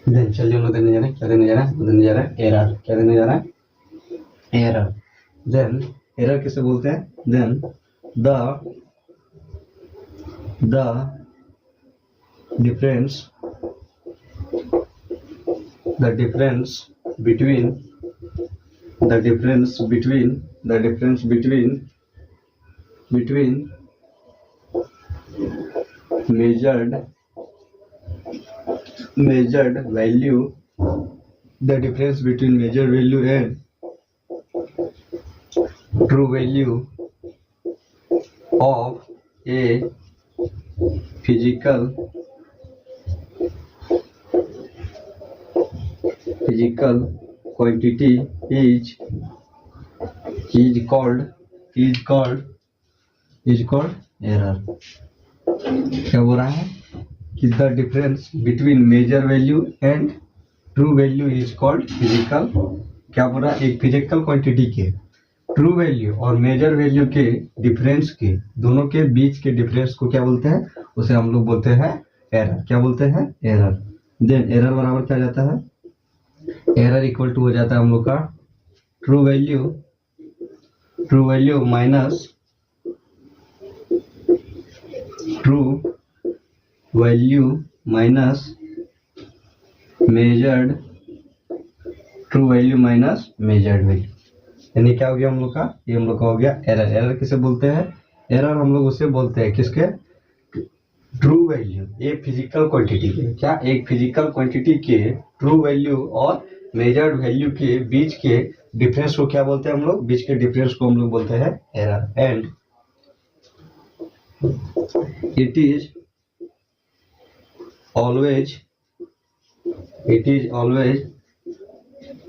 Then चलिए हम लोग देने जा रहे हैं, क्या देने जा रहा है, देने जा रहा है एरर। क्या देने जा रहा है, एरर। देन एरर किसे बोलते हैं, then the difference between measured value, the difference between measured value and true value of a physical quantity is called error। क्या बोल रहा है कि the difference between measure value and true value is called physical. क्या बोल रहा है, एक फिजिकल क्वांटिटी के ट्रू वैल्यू और मेजर वैल्यू के डिफरेंस के दोनों के बीच के डिफरेंस को क्या बोलते हैं, उसे हम लोग बोलते हैं एरर। क्या बोलते हैं, एरर। देन एरर बराबर क्या जाता है, एरर इक्वल टू हो जाता है हम लोग का true value minus measured value. यानी क्या हो गया हम लोग का, ये हम लोग का हो गया एरर। एरर किसे बोलते हैं, एरर हम लोग उसे बोलते हैं किसके, ट्रू वैल्यू एक फिजिकल क्वांटिटी के, क्या एक फिजिकल क्वांटिटी के ट्रू वैल्यू और मेजर्ड वैल्यू के बीच के डिफरेंस को क्या बोलते हैं हम लोग, बीच के डिफरेंस को हम लोग बोलते हैं error. And it is always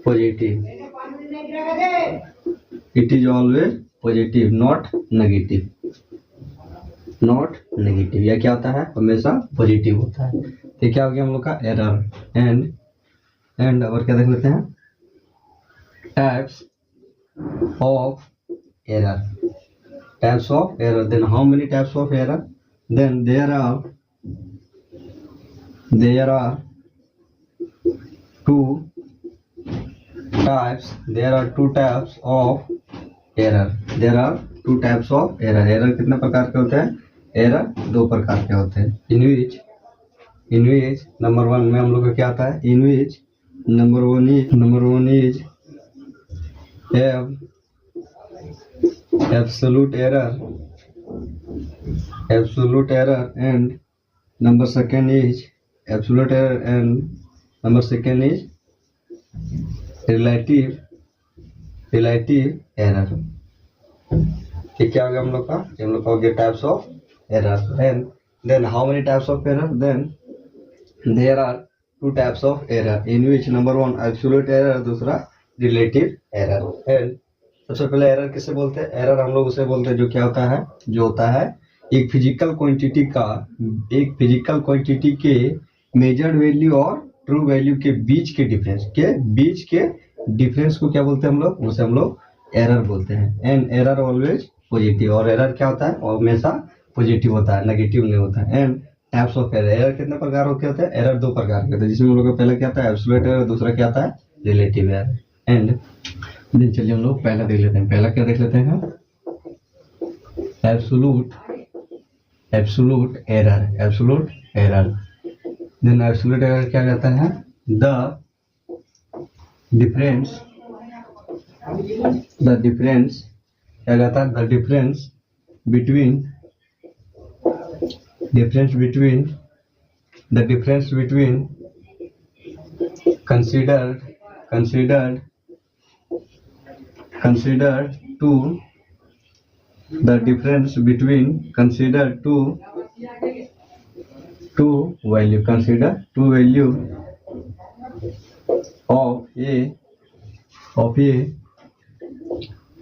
positive, not negative. यह क्या होता है, हमेशा पॉजिटिव होता है। तो क्या हो गया हम लोग का एरर। एंड और क्या देख लेते हैं, types of error. Then how many types of error, then there are two types of error। Error कितने प्रकार के होते हैं, एरर दो प्रकार के होते हैं। इन विच नंबर वन में हम लोग का क्या आता है, in which number one is absolute error and number second is relative error. ठीक क्या हो गया हम लोग का, हम लोग का हो गया types of error. Then how many types of error, then there are two types of error in which number one absolute error, दूसरा रिलेटिव एरर। एंड सबसे पहले एरर किसे बोलते हैं, एरर हम लोग उसे बोलते हैं जो क्या होता है, जो होता है एक फिजिकल क्वांटिटी के मेजर्ड वैल्यू और ट्रू वैल्यू के बीच के डिफरेंस को क्या बोलते हैं हम लोग, उसे हम लोग एरर बोलते हैं। एंड एरर ऑलवेज पॉजिटिव, और एरर क्या होता है, और हमेशा पॉजिटिव होता है, नेगेटिव नहीं होता है। एंड टाइप्स ऑफ एरर कितने प्रकार के होते हैं, एरर दो प्रकार के होते हैं, जिसमें हम लोग का पहला क्या आता है, एब्सोल्यूट एरर, दूसरा क्या आता है, रिलेटिव एरर। एंड देन चलिए हम लोग पहला देख लेते हैं। पहला क्या देख लेते हैं, absolute error. Then absolute error क्या कहता है, द डिफरेंस क्या कहता है, the difference between considered two the difference between considered two value of a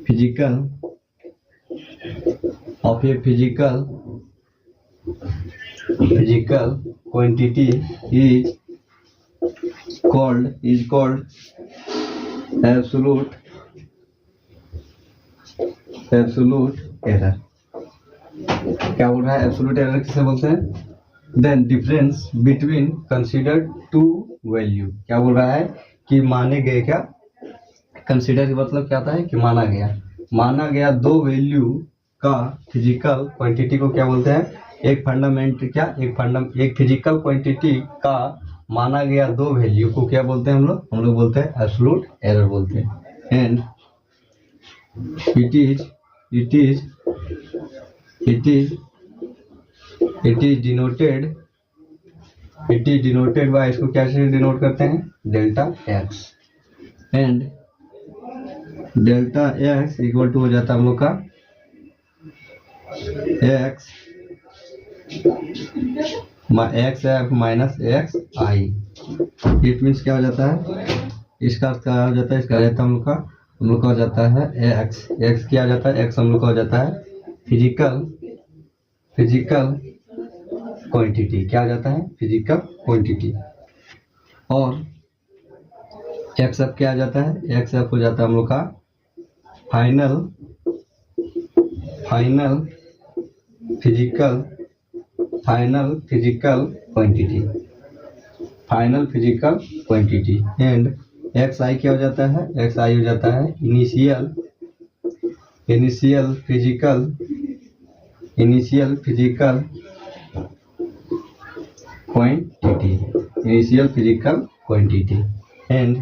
physical quantity is called absolute error. क्या बोल रहा है, एब्सोल्यूट एरर किसे बोलते हैं, then difference between considered two value, क्या बोल रहा है कि माने गए, क्या कंसिडर का मतलब क्या होता है कि माना गया दो वैल्यू का फिजिकल क्वांटिटी को क्या बोलते हैं, एक फिजिकल क्वांटिटी का माना गया दो वैल्यू को क्या बोलते हैं हम लोग बोलते हैं एब्सोल्यूट एरर बोलते हैं। And it is denoted by, इसको कैसे डिनोट करते हैं, delta x. And delta x equal to हो जाता है हम लोग का x f minus x i. It means क्या हो जाता है, इसका क्या हो जाता है, इसका रहता है हम लोग का हो जाता है एक्स क्या आ जाता है, एक्स हम लोग का हो जाता है फिजिकल क्वांटिटी, क्या आ जाता है फिजिकल क्वांटिटी। और एक्स एफ क्या आ जाता है, एक्स एफ हो जाता है हम लोग का final physical quantity. And X I क्या हो जाता है, एक्स आई हो जाता है इनिशियल फिजिकल क्वांटिटी। एंड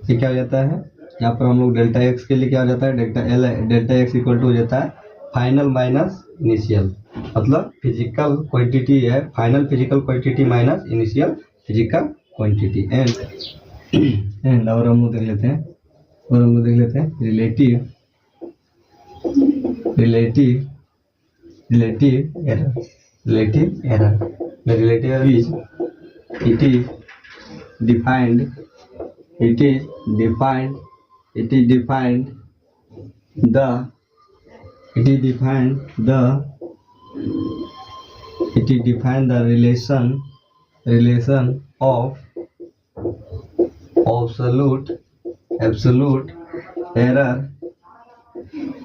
ये क्या हो जाता है, यहाँ पर हम लोग डेल्टा एक्स के लिए क्या हो जाता है, डेल्टा एक्स इक्वल टू हो जाता है फाइनल माइनस इनिशियल, मतलब फिजिकल क्वांटिटी है final physical quantity minus initial physical quantity. And और हम लोग देख लेते हैं relative error. The relative error is defined the relation of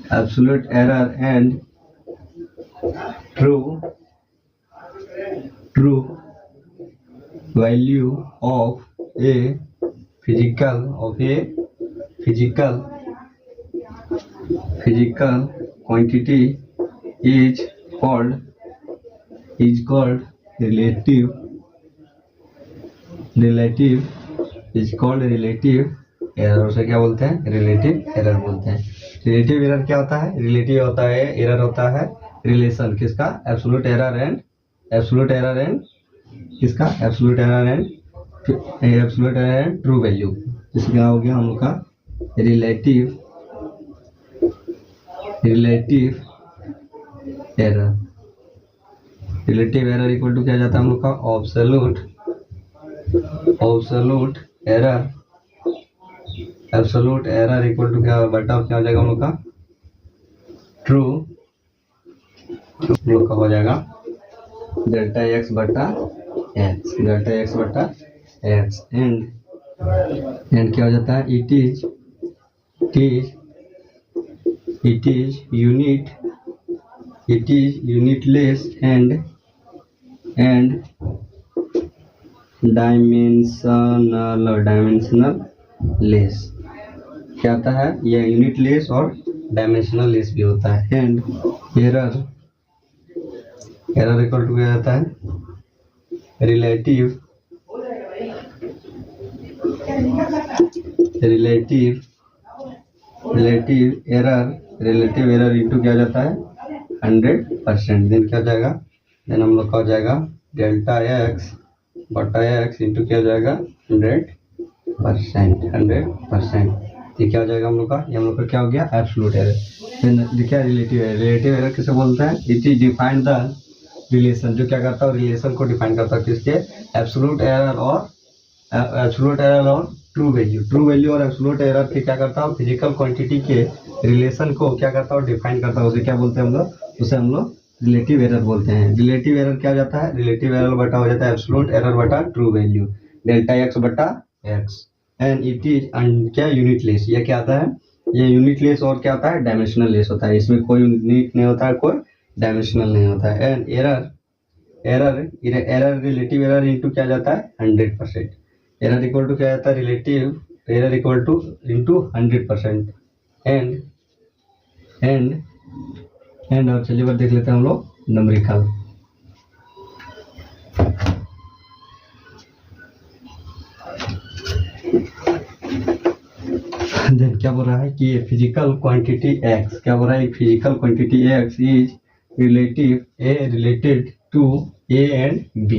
absolute error and true value of a physical quantity is called relative error. उसे क्या बोलते हैं, रिलेटिव एरर बोलते हैं। रिलेटिव एरर क्या होता है, रिलेटिव होता है एरर होता है रिलेशन किसका, एब्सोल्यूट एरर एंड किसका, absolute error and true value. इसमें क्या हो गया हम लोग का रिलेटिव एरर इक्वल टू क्या जाता है हम लोग का एब्सोल्यूट एरर इक्वल टू क्या बटा क्या हो जाएगा हम लोग का ट्रू लोग का हो जाएगा डेल्टा एक्स बटा एक्स। एंड क्या हो जाता है, it is unitless and dimensional less. क्या आता है, यह यूनिटलेस और डायमेंशनल लेस भी होता है। एंड एरर इक्वल टू क्या जाता है, रिलेटिव एरर इंटू क्या जाता है 100%। देन क्या हो जाएगा, देन हम लोग का हो जाएगा डेल्टा एक्स बटा एक्स इंटू क्या हो जाएगा 100%। ये क्या हो जाएगा हम लोग का, ये हम लोग का क्या हो गया एब्सोल्यूट एरर। देखिए रिलेटिव एरर किसे बोलते हैं, it is defined the relation, जो क्या करता है रिलेशन को डिफाइन करता है किसके, एब्सोल्यूट एरर और ट्रू वैल्यू और एब्सोल्यूट एरर के क्या करता है, फिजिकल क्वांटिटी के रिलेशन को क्या करता है डिफाइन करता है। उसे क्या बोलते हैं हम लोग, उसे हम लोग रिलेटिव एरर बोलते हैं। रिलेटिव एरर क्या हो जाता है, रिलेटिव एरर बटा हो जाता है एब्सोल्यूट एरर बटा ट्रू वैल्यू डेल्टा एक्स बटा एक्स। एंड इट इज क्या यूनिटलेस, ये क्या आता है, ये यूनिटलेस और क्या होता है डायमेंशनल लेस होता है। इसमें कोई यूनिट नहीं होता है, कोई डायमेंशनल नहीं होता है। And error relative error into क्या जाता है 100%। एरर इक्वल टू क्या जाता है relative error equal two into 100%। And और चलिए बार देख लेते हैं हम लोग न्यूमेरिकल। देन क्या बोल रहा है कि फिजिकल क्वांटिटी x, क्या बोल रहा है physical quantity x is related to a and b।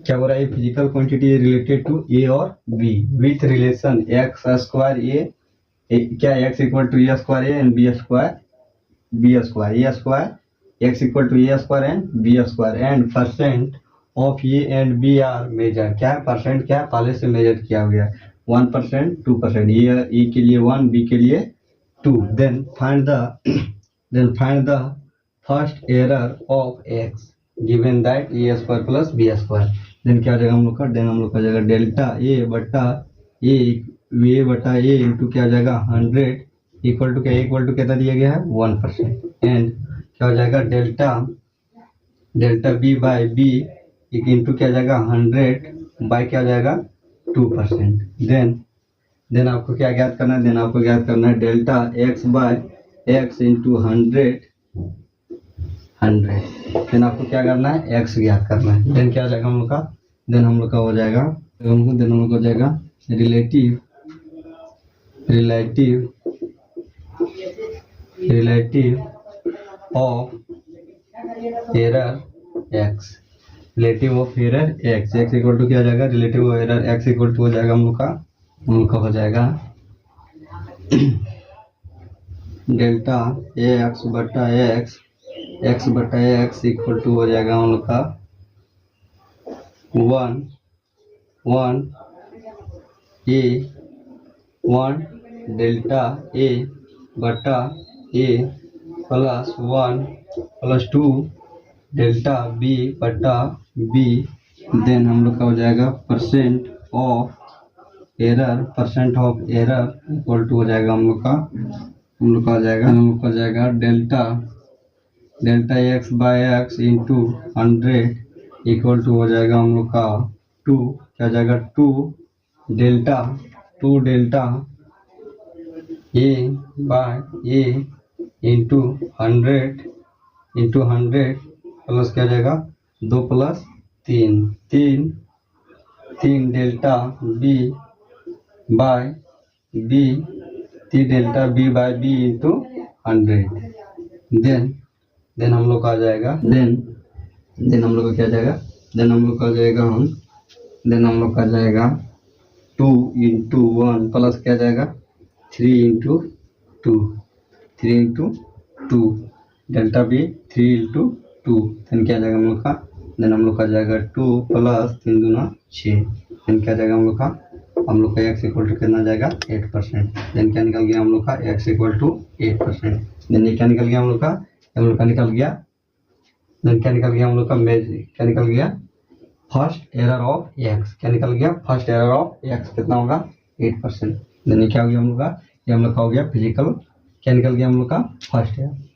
क्या बोल रहा है physical quantity related to a और b with relation x square a, क्या x equal to a square a and b square a square x equal to a square and b square and percent of a and b are measure. क्या है percent, क्या पहले से major किया गया 1%, 2%, ए के लिए 1, बी के लिए 2। Then find the first error of x given that a square plus b square. Then क्या हो जाएगा हम लोग का, देन हम लोग का जाएगा डेल्टा ए बटा ए इंटू क्या हो जाएगा 100 इक्वल टू कितना दिया गया है 1%। एंड क्या हो जाएगा delta b by b into क्या हो जाएगा 100 बाई क्या हो जाएगा 2%। देन आपको क्या ज्ञात करना है, देन आपको ज्ञात करना है delta x by x into 100। Then आपको क्या करना है एक्स ज्ञात करना है। देन क्या हो जाएगा हम लोग का, देन हम लोग का हो जाएगा relative of error x, relative of error x equal to क्या हो जाएगा relative of error x equal to हो जाएगा हम लोग का हो जाएगा डेल्टा एक्स बटा एक्स इक्वल टू हो जाएगा हम लोग का 1 डेल्टा ए बटा a plus 1 plus 2 delta b बटा बी। देन हम लोग का हो जाएगा percent of error equal to हो जाएगा हम लोग का हो जाएगा delta x by x into 100 equal to हो जाएगा हम लोग का 2 क्या हो जाएगा 2 delta a by a into 100 plus क्या हो जाएगा 2 plus 3 delta b by b 3 delta b by b into 100। Then हम लोग का आ जाएगा देन हम लोग का क्या जाएगा देन हम लोग का आ जाएगा 2 इंटू 1 प्लस क्या जाएगा 3 into 2 delta b 3 into 2। Then क्या जाएगा हम लोग का, देन हम लोग का जाएगा 2 प्लस 3 दूना 6। देन क्या जाएगा हम लोग का एक्स इक्वल टू कितना जाएगा 8%। देन क्या निकल गया हम लोग का एक्स इक्वल टू 8%। देन ये क्या निकल गया हम लोग का निकल गया देन क्या निकल गया हम लोग का क्या निकल गया फर्स्ट एरर ऑफ एक्स। क्या निकल गया फर्स्ट एरर ऑफ एक्स कितना होगा 8%। देन ये क्या हो गया हम लोग का, ये हम लोग का हो गया फिजिकल, क्या निकल गया हम लोग का फर्स्ट एरर।